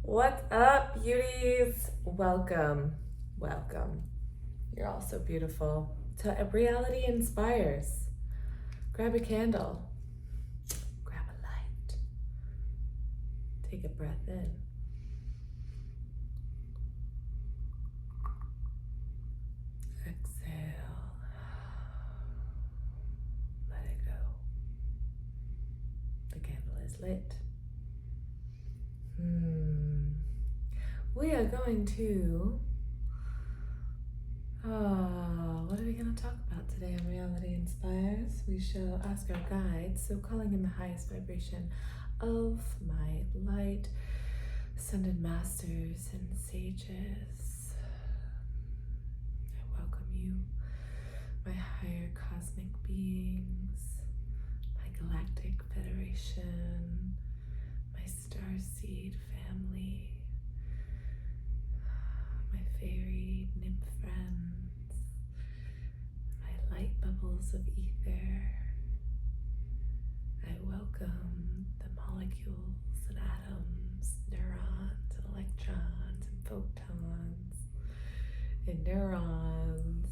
What's up, beauties? Welcome. You're all so beautiful to Reality Inspyrz. Grab a candle, grab a light, take a breath in. Exhale. Let it go. The candle is lit. We are going to what are we going to talk about today on Reality Inspyrz? We shall ask our guides, so calling in the highest vibration of my light, ascended masters and sages. I welcome you, my higher cosmic beings, my galactic federation, my starseed family, my fairy nymph friends, my light bubbles of ether. I welcome the molecules and atoms, neurons and electrons and photons and neurons.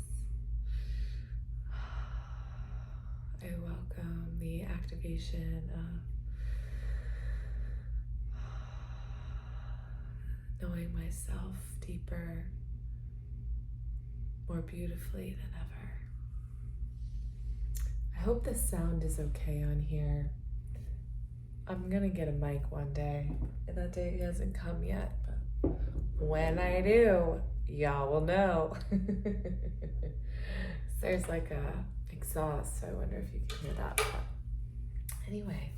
I welcome the activation of knowing myself deeper, more beautifully than ever. I hope the sound is okay on here. I'm gonna get a mic one day, and that day hasn't come yet, but when I do, y'all will know. There's like a exhaust, so I wonder if you can hear that. But anyway.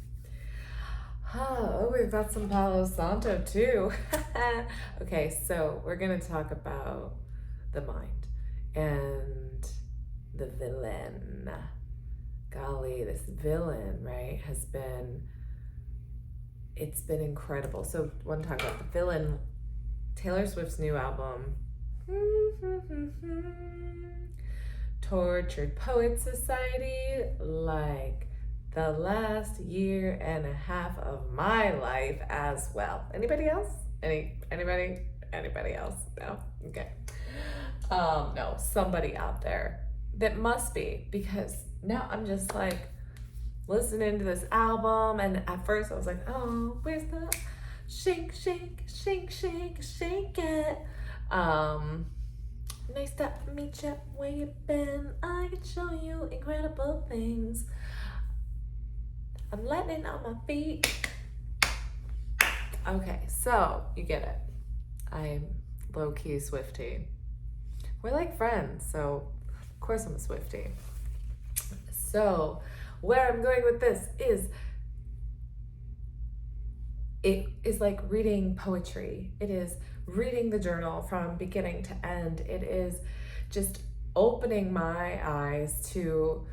Oh, we've got some Palo Santo too. Okay, so we're gonna talk about the mind and the villain. Golly, this villain, right, it's been incredible. So I want to talk about the villain, Taylor Swift's new album, Tortured Poet Society, like the last year and a half of my life as well. Anybody else? Anybody else? No? Okay. No, somebody out there that must be, because now I'm just like listening to this album, and at first I was like, oh, where's the shake, shake, shake, shake, shake it? Nice to meet you. Where you been? I can show you incredible things. I'm lightning on my feet. Okay, so you get it. I'm low-key Swiftie. We're like friends, so of course I'm a Swiftie. So where I'm going with this is, it is like reading poetry. It is reading the journal from beginning to end. It is just opening my eyes to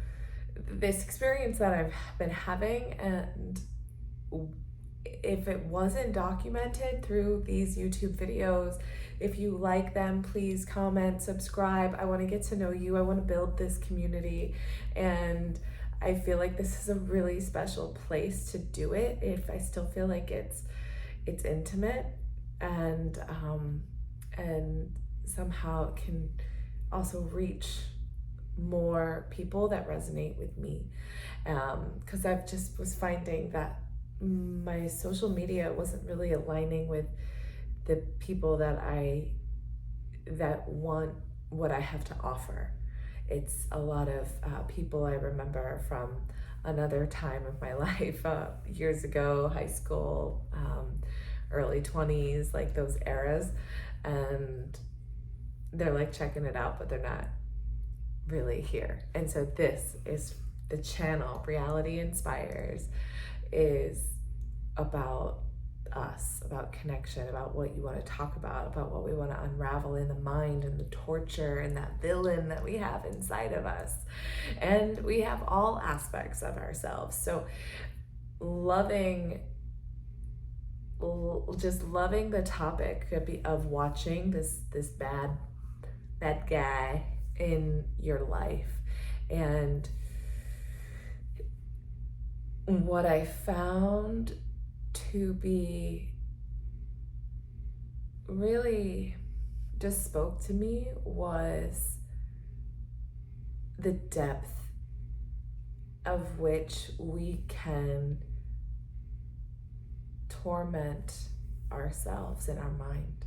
this experience that I've been having, and if it wasn't documented through these YouTube videos, if you like them, please comment, subscribe. I want to get to know you. I want to build this community, and I feel like this is a really special place to do it. If I still feel like it's intimate, and somehow it can also reach more people that resonate with me, because I've just was finding that my social media wasn't really aligning with the people that want what I have to offer. It's a lot of people I remember from another time of my life, years ago, high school, early 20s, like those eras, and they're like checking it out, but they're not really here. And so this is the channel. Reality Inspyrz is about us, about connection, about what you want to talk about what we want to unravel in the mind, and the torture and that villain that we have inside of us. And we have all aspects of ourselves. So just loving the topic of watching this bad guy in your life. And what I found to be really just spoke to me was the depth of which we can torment ourselves in our mind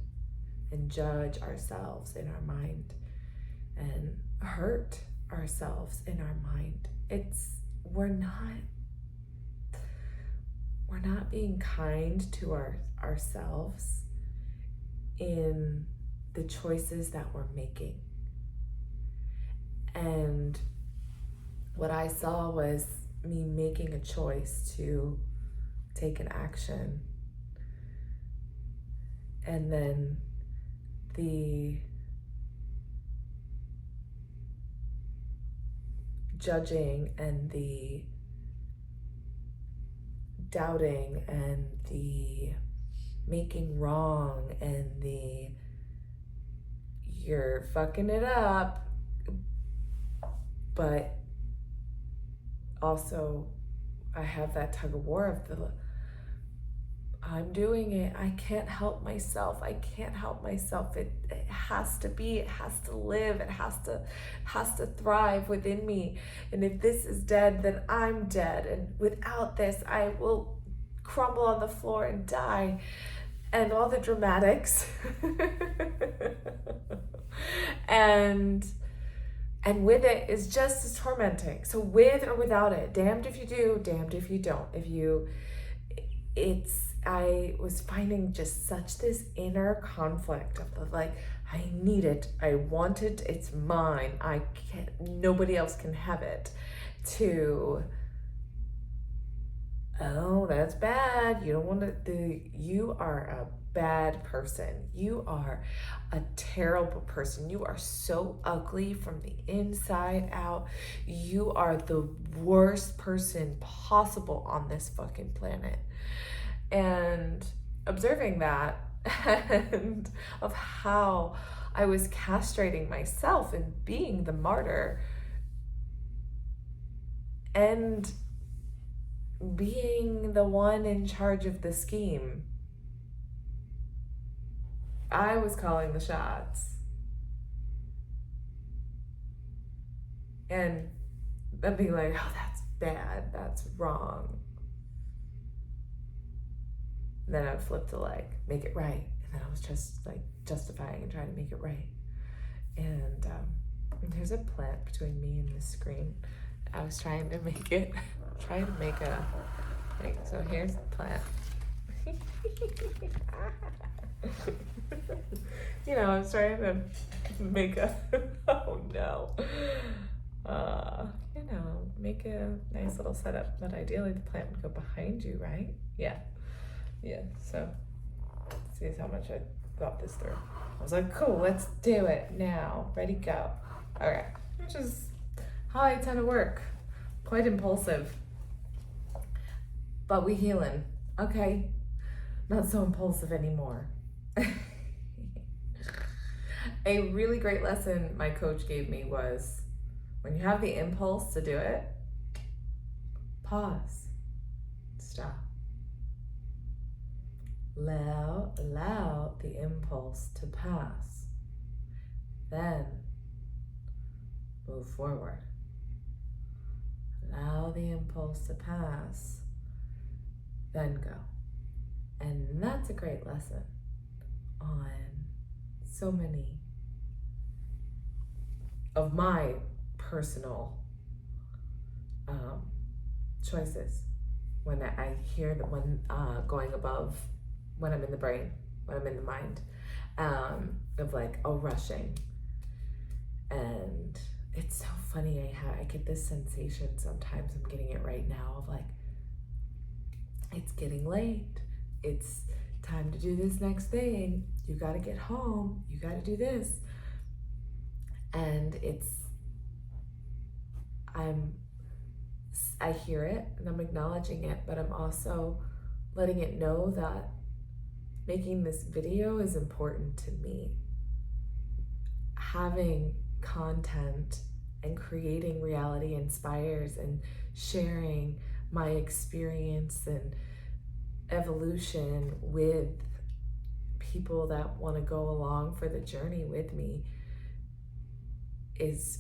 and judge ourselves in our mind and hurt ourselves in our mind. We're not being kind to ourselves in the choices that we're making. And what I saw was me making a choice to take an action, and then the judging and the doubting and the making wrong and the you're fucking it up, but also I have that tug of war of I'm doing it. I can't help myself. I can't help myself. It has to be. It has to live. It has to thrive within me. And if this is dead, then I'm dead. And without this, I will crumble on the floor and die. And all the dramatics. and with it is just as tormenting. So with or without it, damned if you do, damned if you don't. I was finding just such this inner conflict of the like, I need it, I want it, it's mine, I can't, nobody else can have it, to, oh, that's bad, you don't want you are a bad person, you are a terrible person, you are so ugly from the inside out, you are the worst person possible on this fucking planet. And observing that and of how I was castrating myself and being the martyr and being the one in charge of the scheme. I was calling the shots. And I'd be like, oh, that's bad, that's wrong. And then I would flip to like, make it right. And then I was just like justifying and trying to make it right. And there's a plant between me and the screen. I was trying to make a, so here's the plant. I was trying to make oh no. Make a nice little setup. But ideally the plant would go behind you, right? Yeah, so see how much I got this through. I was like, cool, let's do it now. Ready, go. Okay, which is how I tend to work. Quite impulsive. But we healing, okay? Not so impulsive anymore. A really great lesson my coach gave me was, when you have the impulse to do it, pause, stop. Allow the impulse to pass. Then move forward. Allow the impulse to pass. Then go. And that's a great lesson on so many of my personal choices. When I hear that when going above, when I'm in the brain, when I'm in the mind, of like, rushing. And it's so funny, I get this sensation sometimes, I'm getting it right now, of like, it's getting late, it's time to do this next thing, you gotta get home, you gotta do this. And I hear it and I'm acknowledging it, but I'm also letting it know that making this video is important to me. Having content and creating Reality Inspyrz and sharing my experience and evolution with people that want to go along for the journey with me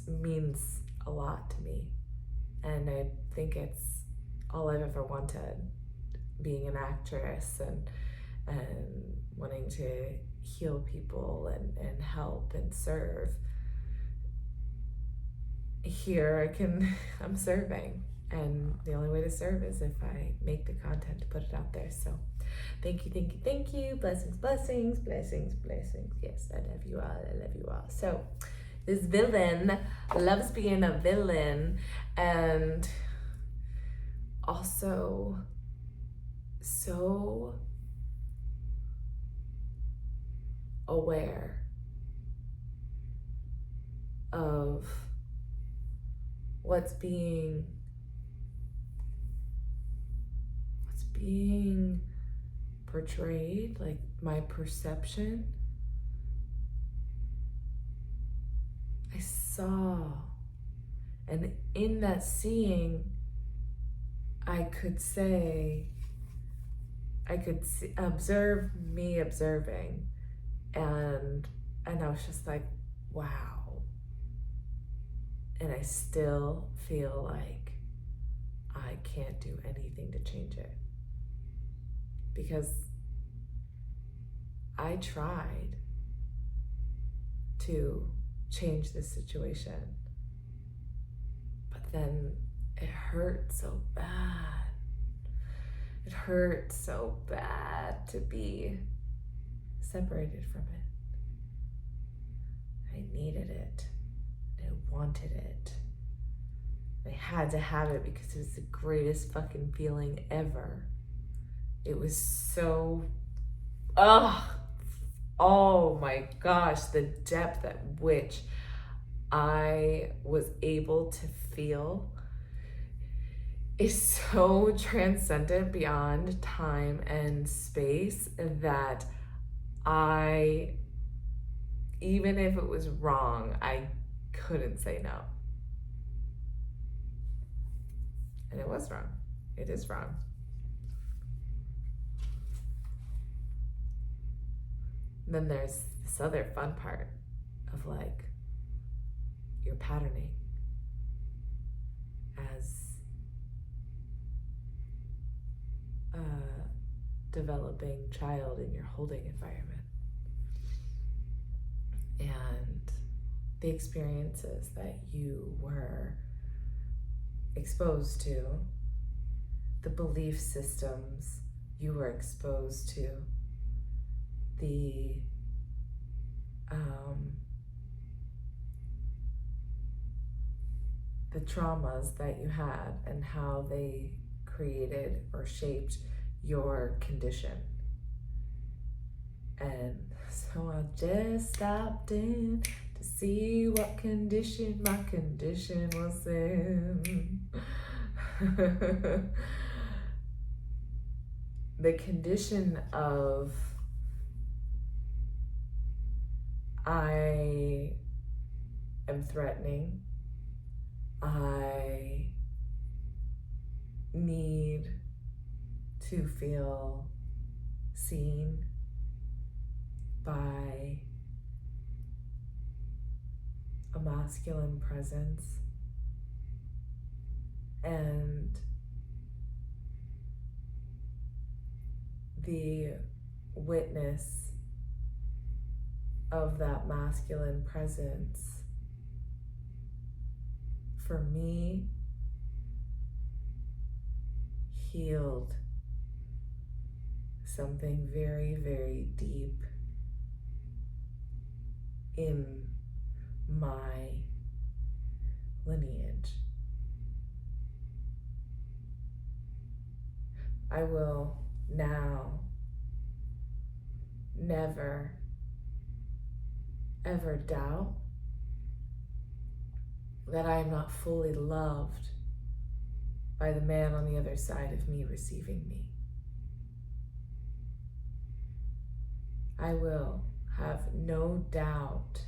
means a lot to me. And I think it's all I've ever wanted, being an actress and wanting to heal people and help and serve. Here I'm serving, and the only way to serve is if I make the content to put it out there. So thank you, thank you, thank you. Blessings, blessings, blessings, blessings. Yes, I love you all, I love you all. So this villain loves being a villain, and also so aware of what's being portrayed, like my perception. I saw, and in that seeing, I could observe me observing, and I was just like, wow. And I still feel like I can't do anything to change it, because I tried to change this situation, but then it hurt so bad. It hurt so bad to be separated from it. I needed it. I wanted it. I had to have it because it was the greatest fucking feeling ever. It was so, oh my gosh, the depth at which I was able to feel is so transcendent beyond time and space that even if it was wrong, I couldn't say no. And it was wrong. It is wrong. And then there's this other fun part of like your patterning as a developing child in your holding environment, and the experiences that you were exposed to, the belief systems you were exposed to, the traumas that you had and how they created or shaped your condition. And so I just stopped in to see what condition my condition was in. The condition of I am threatening. I need to feel seen by a masculine presence, and the witness of that masculine presence for me healed something very, very deep in my lineage. I will now never ever doubt that I am not fully loved by the man on the other side of me receiving me. I will have no doubt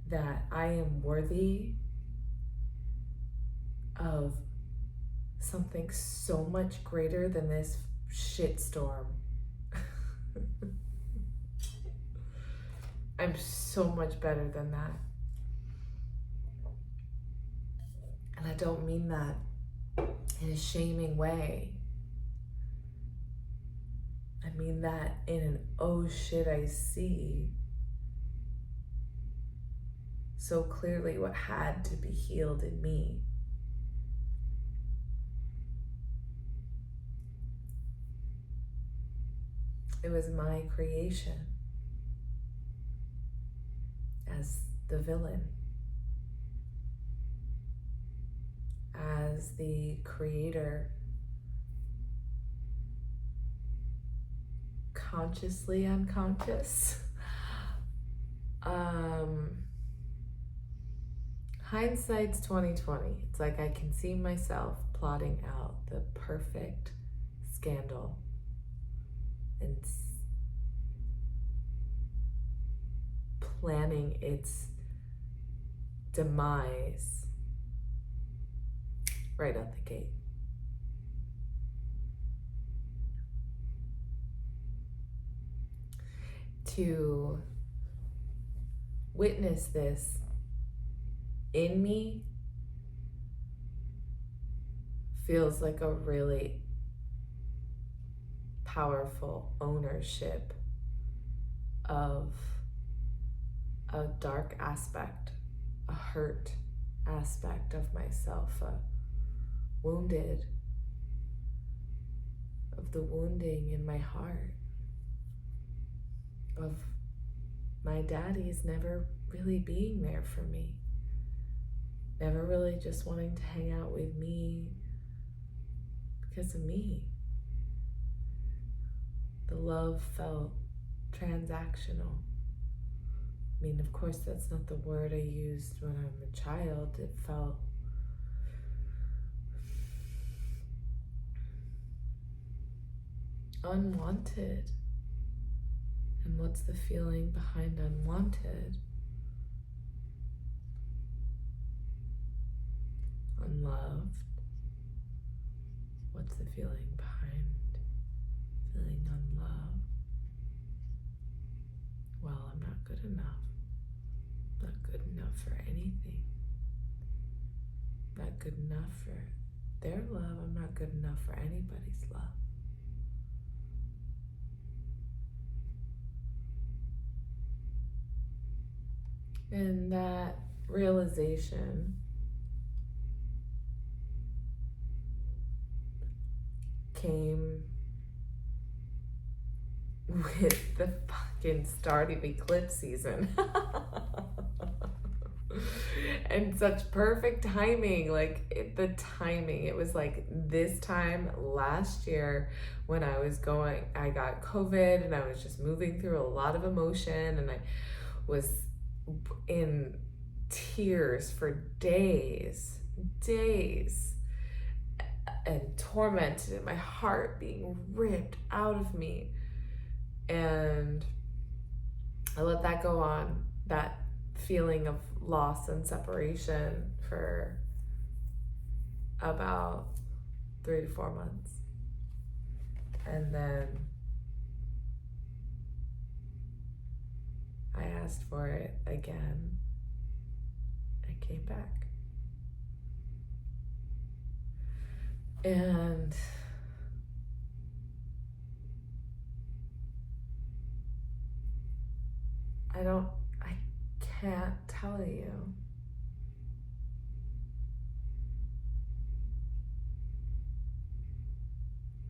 that I am worthy of something so much greater than this shitstorm. I'm so much better than that. And I don't mean that in a shaming way. I mean that in an oh shit, I see so clearly what had to be healed in me. It was my creation as the villain, as the creator, consciously unconscious. Hindsight's 2020. It's like I can see myself plotting out the perfect scandal and planning its demise right out the gate. To witness this in me feels like a really powerful ownership of a dark aspect, a hurt aspect of myself, a wounded, of the wounding in my heart, of my daddy's never really being there for me, never really just wanting to hang out with me because of me. The love felt transactional. I mean, of course, that's not the word I used when I'm a child. It felt unwanted. And what's the feeling behind unwanted? Unloved. What's the feeling behind feeling unloved? Well, I'm not good enough. Not good enough for anything. Not good enough for their love. I'm not good enough for anybody's love. And that realization came with the fucking start of eclipse season. And such perfect timing, the timing. It was like this time last year when I got COVID and I was just moving through a lot of emotion and I was in tears for days, and tormented, and my heart being ripped out of me. And I let that go on, that feeling of loss and separation, for about 3 to 4 months. And then I asked for it again. I came back. And I can't tell you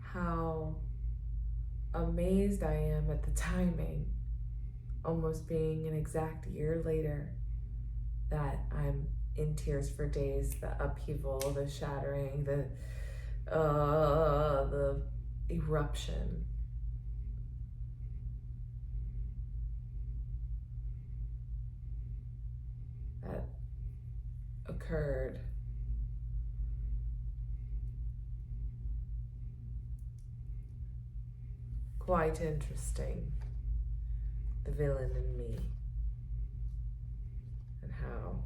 how amazed I am at the timing, almost being an exact year later, that I'm in tears for days. The upheaval, the shattering, the eruption. That occurred. Quite interesting. The villain in me and how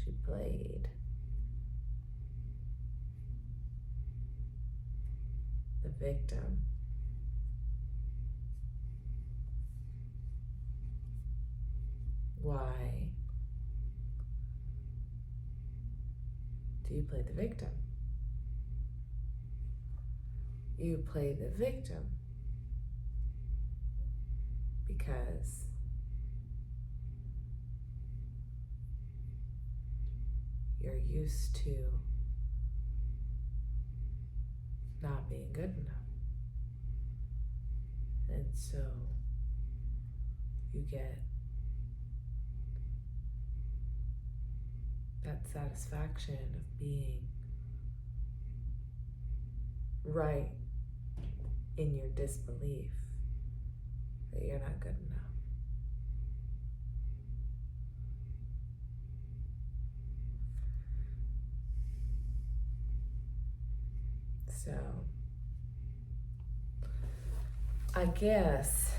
she played the victim. Why do you play the victim? You play the victim because you're used to not being good enough. And so you get that satisfaction of being right in your disbelief that you're not good enough. So, I guess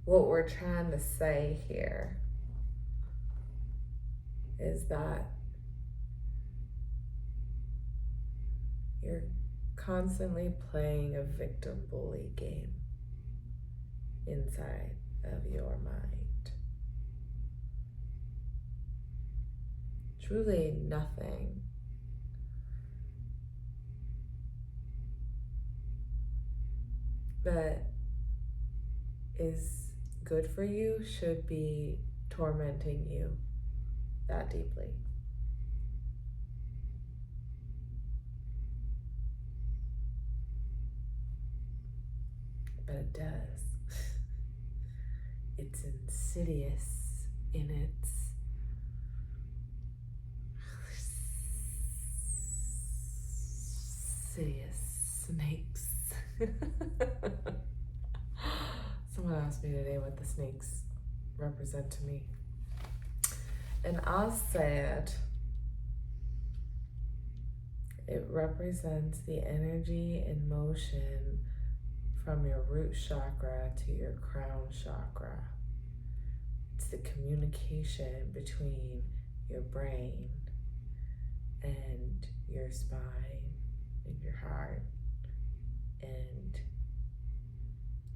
what we're trying to say here is that you're constantly playing a victim bully game inside of your mind. Truly nothing that is good for you should be tormenting you that deeply. But it does. It's insidious in its insidious snakes. Someone asked me today what the snakes represent to me. And I said it represents the energy and motion from your root chakra to your crown chakra. It's the communication between your brain and your spine and your heart and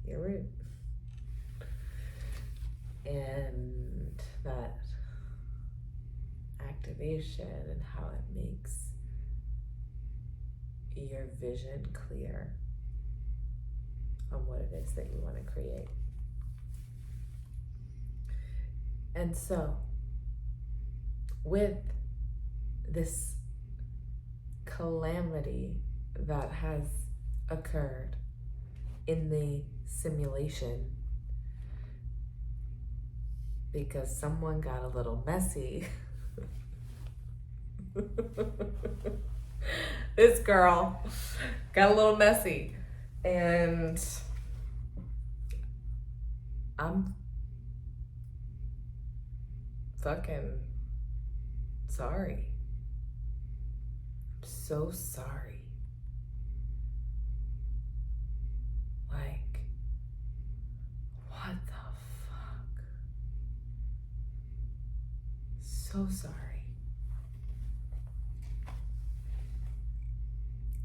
your root. And that activation and how it makes your vision clear on what it is that you want to create. And so, with this calamity that has occurred in the simulation, because someone got a little messy. This girl got a little messy, and I'm fucking sorry. I'm so sorry. Like, what the fuck? So sorry.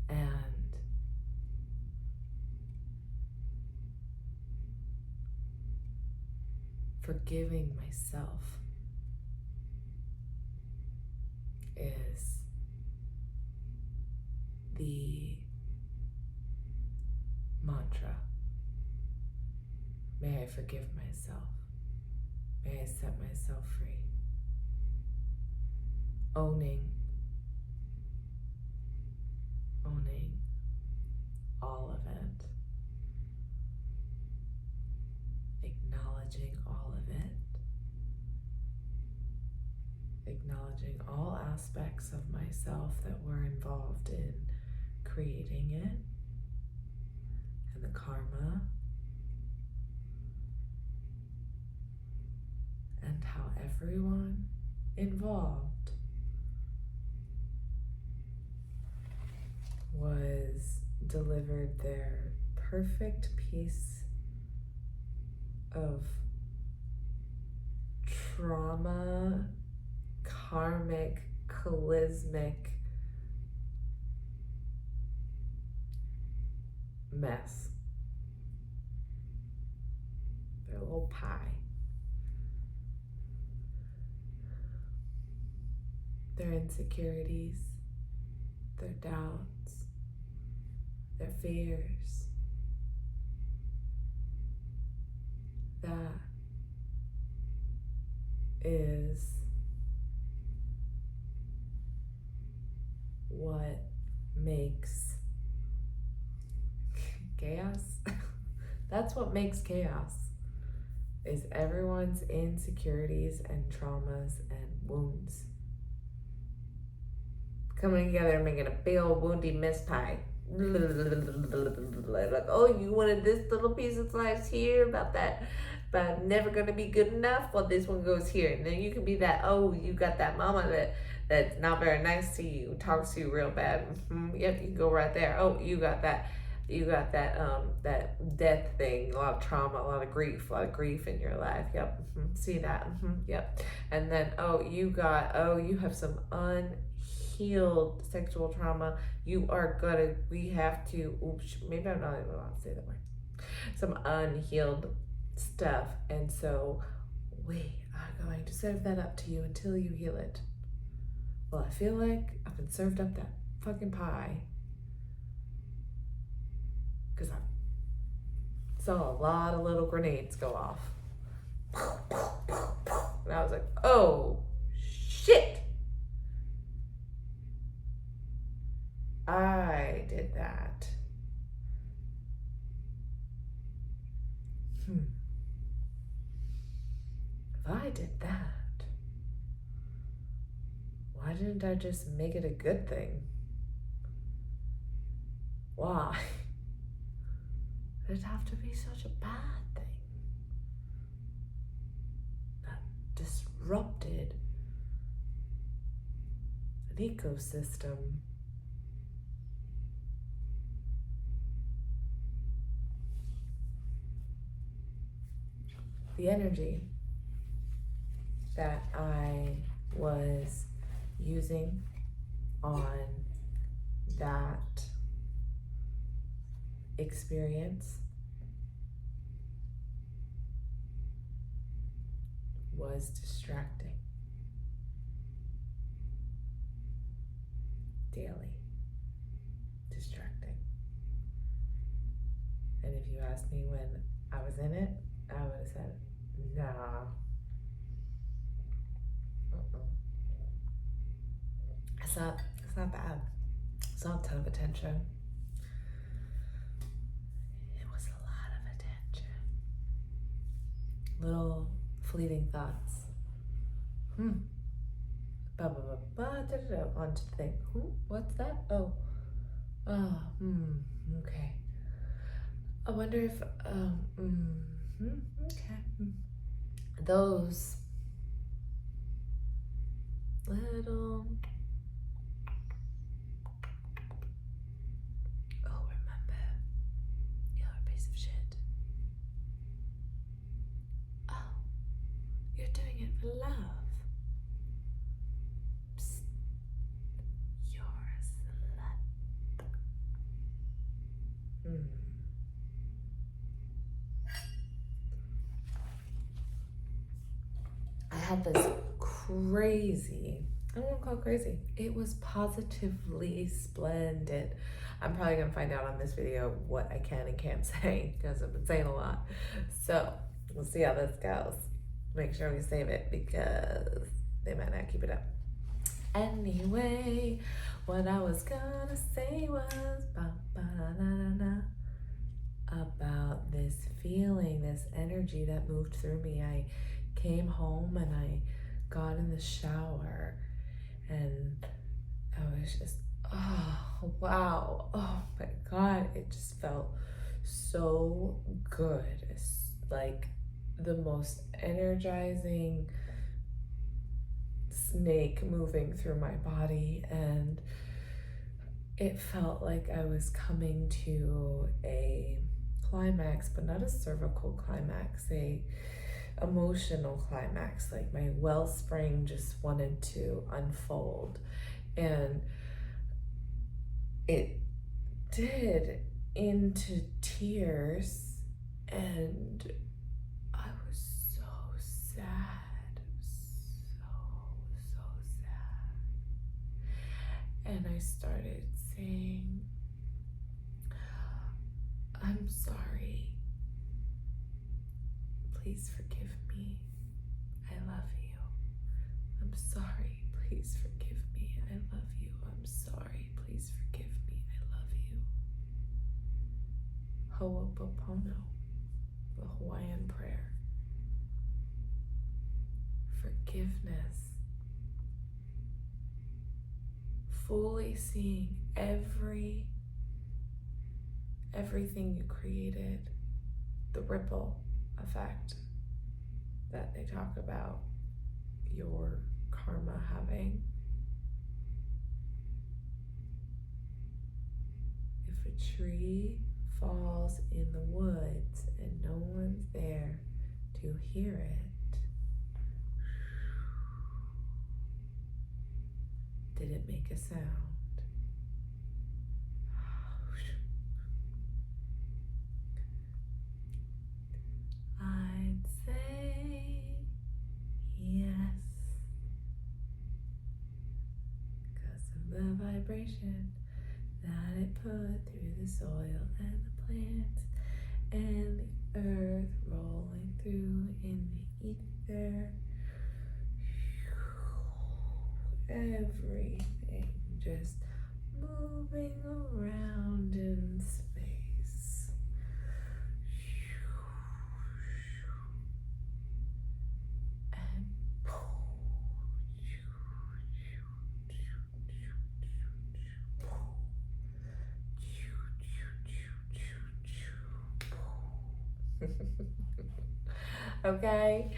And forgiving myself is the mantra. May I forgive myself. May I set myself free. Owning all of it. Acknowledging all of it. Acknowledging all aspects of myself that were involved in creating it, and the karma, and how everyone involved was delivered their perfect piece of trauma, karmic, charismatic mess. Their whole pie. Their insecurities, their doubts, their fears. That is what makes chaos. That's what makes chaos, is everyone's insecurities and traumas and wounds coming together and making a big old woundy mess pie. Like, oh, you wanted this little piece of slice here about that, but never gonna be good enough. Well, this one goes here, and then you can be that. Oh, you got that mama that's not very nice to you, talks to you real bad. Yep, you can go right there. Oh, you got that. You got that that death thing, a lot of trauma, a lot of grief in your life. Yep, see that. Yep, and then you have some unhealed sexual trauma. We have to. Oops, maybe I'm not even allowed to say that word. Some unhealed stuff, and so we are going to serve that up to you until you heal it. Well, I feel like I've been served up that fucking pie because I saw a lot of little grenades go off. And I was like, oh, shit. I did that. If I did that, why didn't I just make it a good thing? Why did it have to be such a bad thing that disrupted an ecosystem? The energy that I was using on that experience was distracting. Daily. Distracting. And if you asked me when I was in it, I would have said, nah. It's not bad. It's not a ton of attention. It was a lot of attention. Little fleeting thoughts. Onto the thing. What's that? Okay. I wonder if, okay. Those little, remember, you're a piece of shit. Oh, you're doing it for love. Psst. You're a slut. I had this crazy, I don't want to call it crazy. It was positively splendid. I'm probably going to find out on this video what I can and can't say because I've been saying a lot. So we'll see how this goes. Make sure we save it because they might not keep it up. Anyway, what I was going to say was about this feeling, this energy that moved through me. I came home and I got in the shower and I was just, oh, wow. Oh my God. It just felt so good. It's like the most energizing snake moving through my body. And it felt like I was coming to a climax, but not a cervical climax, a emotional climax. Like my wellspring just wanted to unfold, and it did into tears, and I was sad, so sad. And I started saying, I'm sorry. Please forgive me. I love you. I'm sorry. Please forgive me. I love you. I'm sorry. Please forgive me. I love you. Ho'oponopono, the Hawaiian prayer. Forgiveness. Fully seeing everything you created, the ripple effect that they talk about your karma having. If a tree falls in the woods and no one's there to hear it, did it make a sound? I'd say yes, because of the vibration that it put through the soil and the plants and the earth rolling through in the ether. Everything just moving around in space. And okay,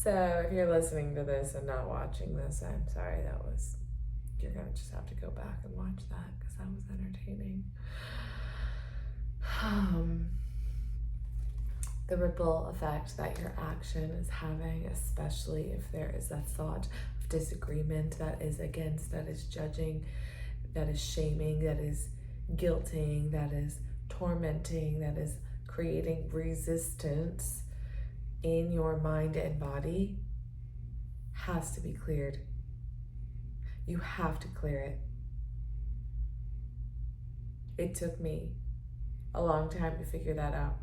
so if you're listening to this and not watching this, I'm sorry. You're gonna just have to go back and watch that because that was entertaining. The ripple effect that your action is having, especially if there is a thought of disagreement that is against, that is judging, that is shaming, that is guilting, that is tormenting, that is creating resistance in your mind and body, has to be cleared. You have to clear it. It took me a long time to figure that out.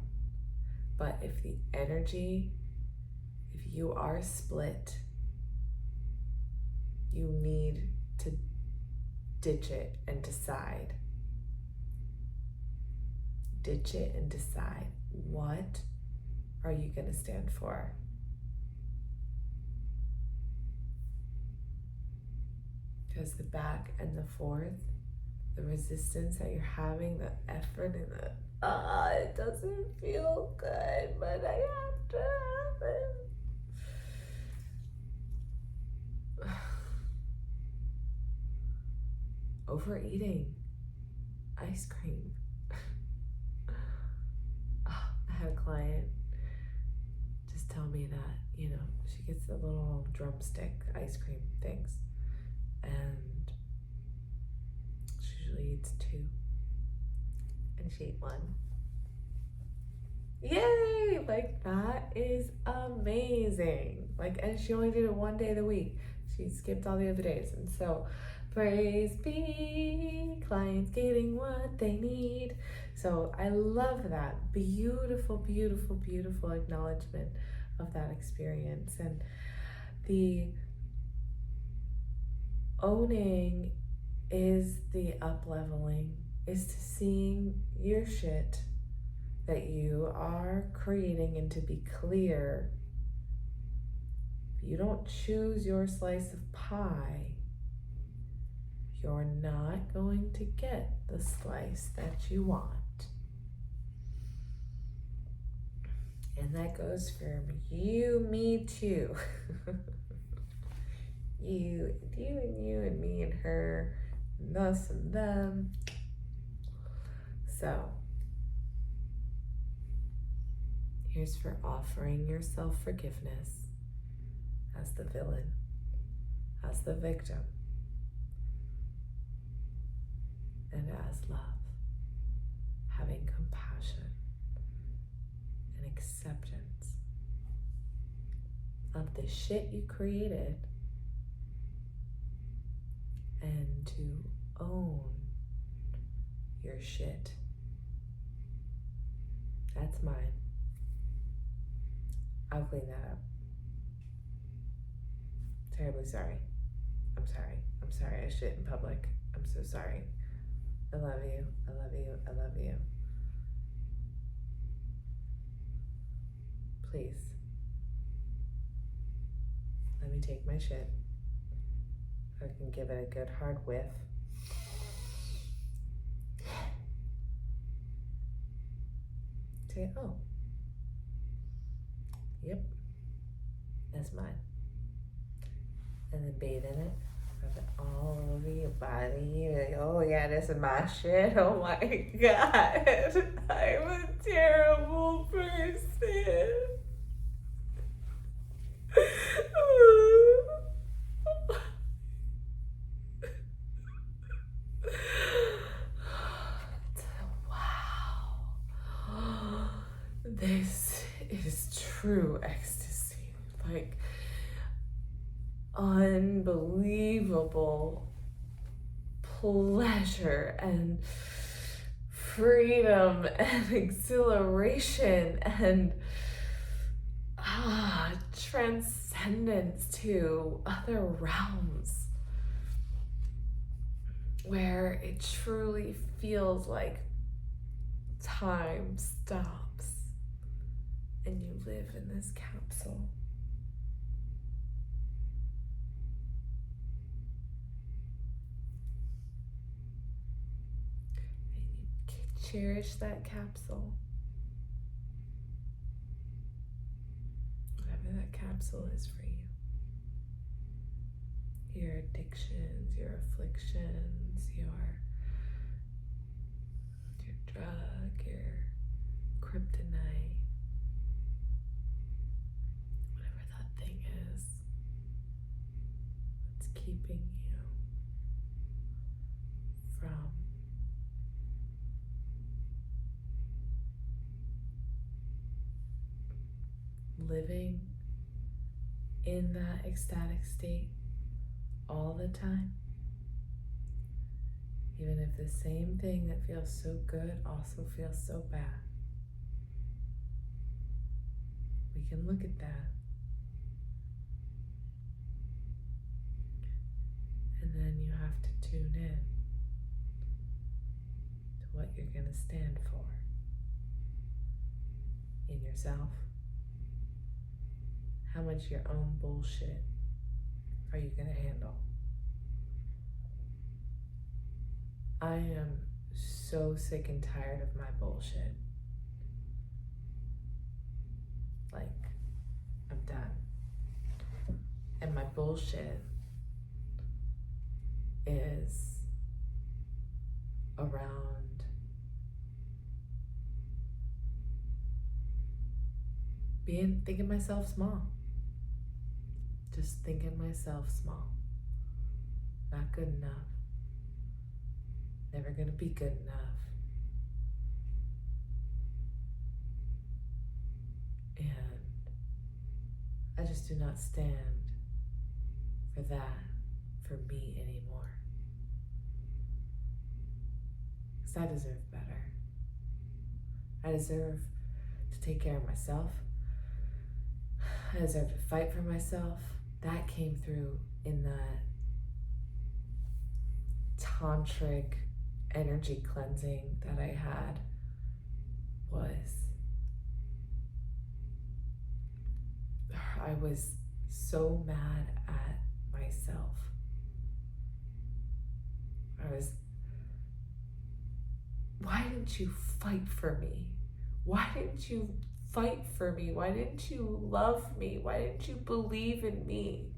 But if you are split, you need to ditch it and decide. Ditch it and decide. What are you going to stand for? Because the back and the forth, the resistance that you're having, the effort and it doesn't feel good, but I have to have it. Overeating ice cream. I had a client just tell me that, she gets the little drumstick ice cream things, and she usually eats 2, and she ate 1. Yay! Like, that is amazing. And she only did it 1 day of the week. She skipped all the other days. And so, praise be, clients getting what they need. So I love that. Beautiful, beautiful, beautiful acknowledgement of that experience. And the owning is the up-leveling, is to seeing your shit that you are creating, and to be clear, if you don't choose your slice of pie, you're not going to get the slice that you want. And that goes from you, me, too. You and me and her, and us and them. So, here's for offering yourself forgiveness as the villain, as the victim, and as love, having compassion and acceptance of the shit you created and to own your shit. That's mine. I'll clean that up. Terribly sorry. I'm sorry. I'm sorry I shit in public. I'm so sorry. I love you. I love you. I love you. Please. Let me take my shit. I can give it a good hard whiff. Say, oh. Yep. That's mine. And then bathe in it. Rub it all over your body. Like, oh yeah, this is my shit. Oh my God. I'm a terrible person. Wow. This is true ecstasy. Like, unbelievable pleasure and freedom and exhilaration and transcendence to other realms where it truly feels like time stops and you live in this capsule. And you cherish that capsule. Whatever that capsule is for you. Your addictions, your afflictions, your drug, your kryptonite, whatever that thing is that's keeping you from living in that ecstatic state all the time. Even if the same thing that feels so good also feels so bad. We can look at that. And then you have to tune in to what you're going to stand for in yourself. How much your own bullshit are you going to handle? I am so sick and tired of my bullshit. Like, I'm done. And my bullshit is around thinking myself small. Just thinking myself small. Not good enough. Never gonna be good enough. And I just do not stand for that for me anymore. Because I deserve better. I deserve to take care of myself. I deserve to fight for myself. That came through in that tantric energy cleansing that I had. I was so mad at myself. Why didn't you fight for me? Why didn't you fight for me? Why didn't you love me? Why didn't you believe in me?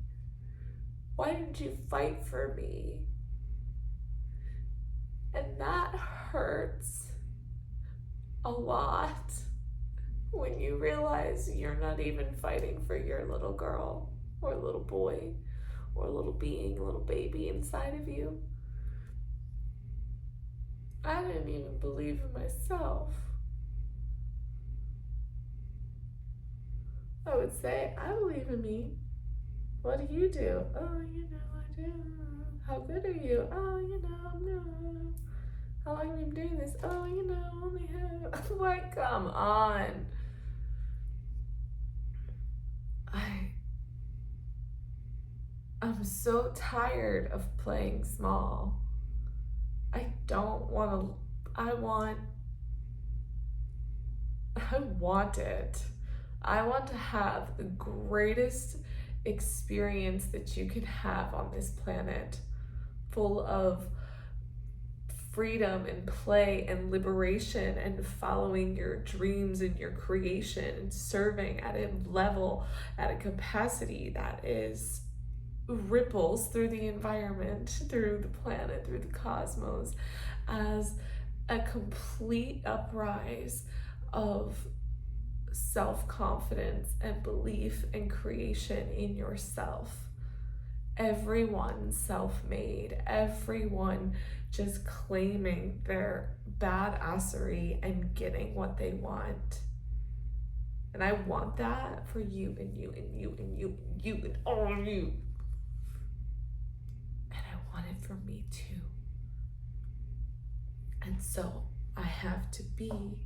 Why didn't you fight for me? And that hurts a lot when you realize you're not even fighting for your little girl or little boy or little being, little baby inside of you. I didn't even believe in myself. I would say, I believe in me. What do you do? Oh, I do. How good are you? Oh, no. How long have you been doing this? Oh, only have. Like, come on. I'm so tired of playing small. I don't want to. I want it. I want to have the greatest experience that you can have on this planet, full of freedom and play and liberation and following your dreams and your creation and serving at a level, at a capacity that is ripples through the environment, through the planet, through the cosmos, as a complete uprise of self-confidence and belief and creation in yourself. Everyone self-made, everyone just claiming their badassery and getting what they want. And I want that for you and you and you and you and you and all of you. And I want it for me too. And so I have to be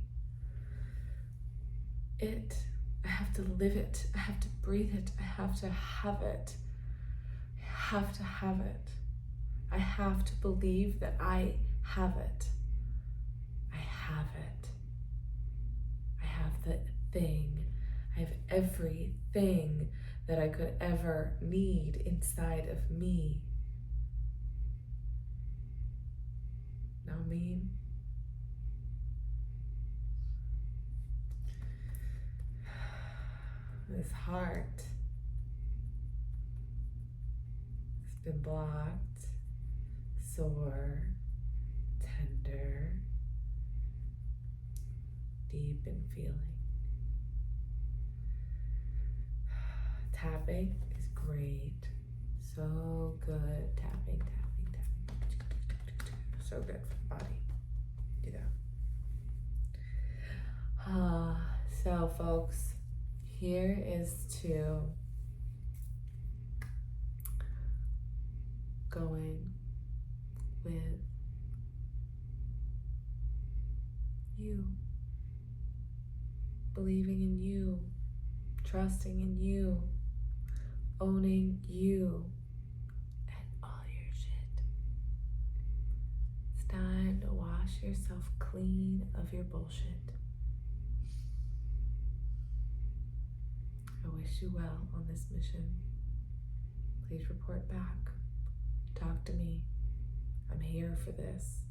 it. I have to live it. I have to breathe it. I have to have it. I have to have it. I have to believe that I have it. I have it. I have the thing. I have everything that I could ever need inside of me. Know what I mean? This heart has been blocked, sore, tender, deep in feeling. Tapping is great. So good. Tapping. So good for the body. Do that. So folks, here is to going with you, believing in you, trusting in you, owning you and all your shit. It's time to wash yourself clean of your bullshit. I wish you well on this mission. Please report back. Talk to me. I'm here for this.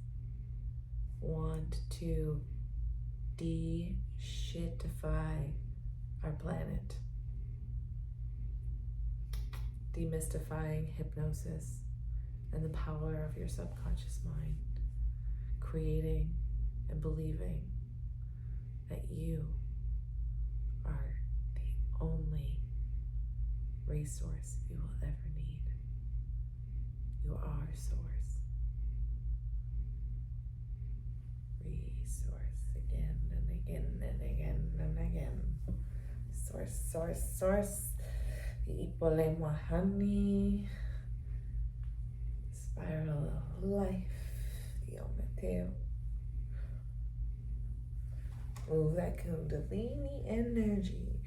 Want to de-shitify our planet. Demystifying hypnosis and the power of your subconscious mind. Creating and believing that you are the only resource you will ever need. You are source. Resource again and again and again and again. Source. Ipole Mahani. Spiral of life. Yomateo. Move that Kundalini energy.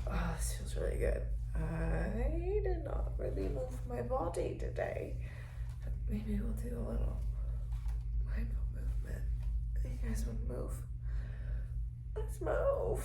Oh, this feels really good. I did not really move my body today. Maybe we'll do a little mindful movement. You guys want to move? Let's move.